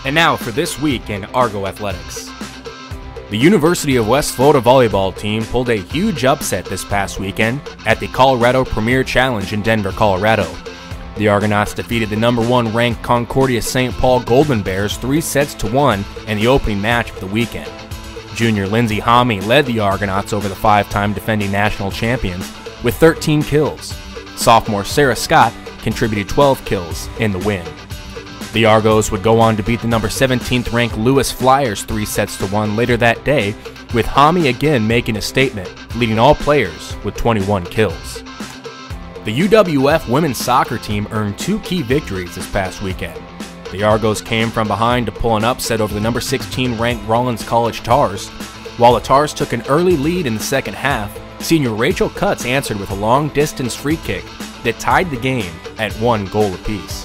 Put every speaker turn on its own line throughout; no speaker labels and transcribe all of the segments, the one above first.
And now for this week in Argo Athletics. The University of West Florida volleyball team pulled a huge upset this past weekend at the Colorado Premier Challenge in Denver, Colorado. The Argonauts defeated the number 1 ranked Concordia St. Paul Golden Bears 3-1 in the opening match of the weekend. Junior Lindsey Homme led the Argonauts over the 5-time defending national champions with 13 kills. Sophomore Sarah Scott contributed 12 kills in the win. The Argos would go on to beat the number 17th ranked Lewis Flyers 3-1 later that day, with Homme again making a statement, leading all players with 21 kills. The UWF women's soccer team earned 2 key victories this past weekend. The Argos came from behind to pull an upset over the number 16 ranked Rollins College Tars. While the Tars took an early lead in the second half, senior Rachel Cutts answered with a long-distance free kick that tied the game at 1 goal apiece.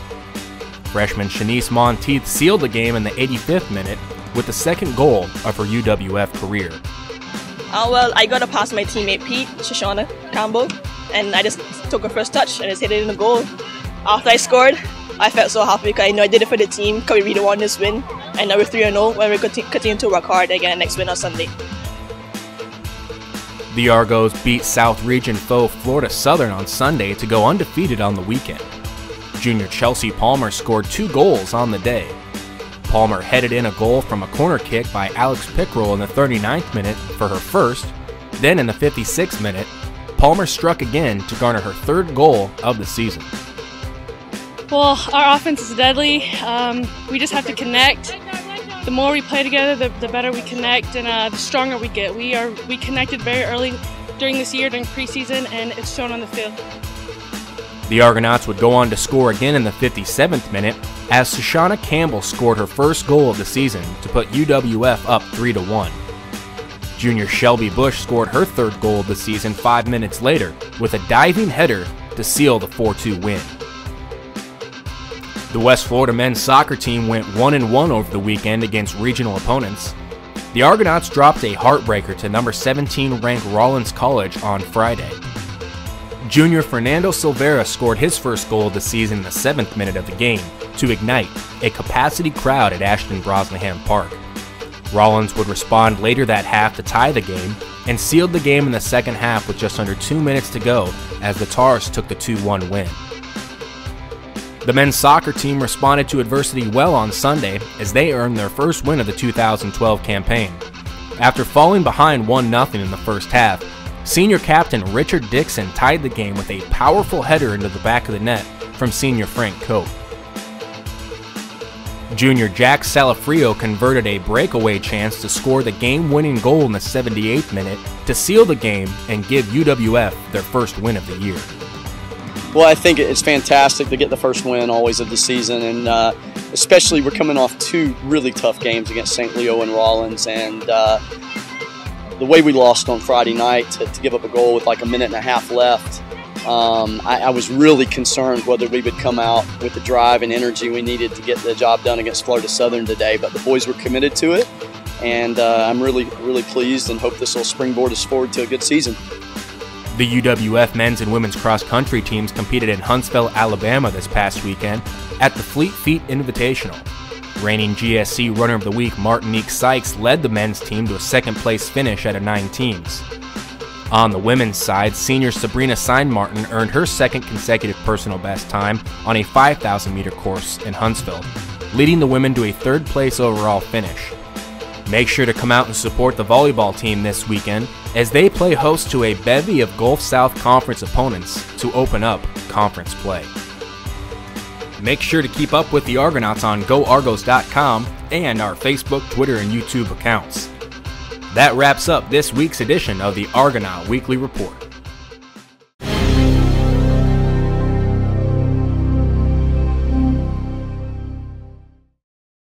Freshman Shanice Monteith sealed the game in the 85th minute with the second goal of her UWF career.
Well, I got to pass my teammate Pete, Shoshana Campbell, and I just took her first touch and just hit it in the goal. After I scored, I felt so happy because I know I did it for the team because we really won this win. And now we're 3-0 when we continue to work hard again next win on Sunday.
The Argos beat South Region foe Florida Southern on Sunday to go undefeated on the weekend. Junior Chelsea Palmer scored 2 goals on the day. Palmer headed in a goal from a corner kick by Alex Pickrell in the 39th minute for her first. Then in the 56th minute, Palmer struck again to garner her 3rd goal of the season.
Well, our offense is deadly. We just have to connect. The more we play together, the better we connect, and the stronger we get. We connected very early during this year, during preseason, and it's shown on the field.
The Argonauts would go on to score again in the 57th minute as Shoshana Campbell scored her first goal of the season to put UWF up 3-1. Junior Shelby Bush scored her 3rd goal of the season 5 minutes later with a diving header to seal the 4-2 win. The West Florida men's soccer team went 1-1 over the weekend against regional opponents. The Argonauts dropped a heartbreaker to number 17 ranked Rollins College on Friday. Junior Fernando Silvera scored his first goal of the season in the 7th minute of the game to ignite a capacity crowd at Ashton Brosnahan Park. Rollins would respond later that half to tie the game and sealed the game in the second half with just under 2 minutes to go as the Tars took the 2-1 win. The men's soccer team responded to adversity well on Sunday as they earned their first win of the 2012 campaign. After falling behind 1-0 in the first half, senior captain Richard Dixon tied the game with a powerful header into the back of the net from senior Frank Cope. Junior Jack Salafrio converted a breakaway chance to score the game-winning goal in the 78th minute to seal the game and give UWF their first win of the year.
Well, I think it's fantastic to get the first win always of the season, and especially we're coming off 2 really tough games against St. Leo and Rollins, and the way we lost on Friday night to give up a goal with like a minute and a half left, I was really concerned whether we would come out with the drive and energy we needed to get the job done against Florida Southern today, but the boys were committed to it, and I'm really pleased and hope this will springboard us forward to a good season.
The UWF men's and women's cross-country teams competed in Huntsville, Alabama this past weekend at the Fleet Feet Invitational. Reigning GSC Runner of the Week Martinique Sykes led the men's team to a 2nd-place finish out of 9 teams. On the women's side, senior Sabrina Seinmartin earned her 2nd consecutive personal best time on a 5,000-meter course in Huntsville, leading the women to a 3rd-place overall finish. Make sure to come out and support the volleyball team this weekend as they play host to a bevy of Gulf South Conference opponents to open up conference play. Make sure to keep up with the Argonauts on GoArgos.com and our Facebook, Twitter, and YouTube accounts. That wraps up this week's edition of the Argonaut Weekly Report.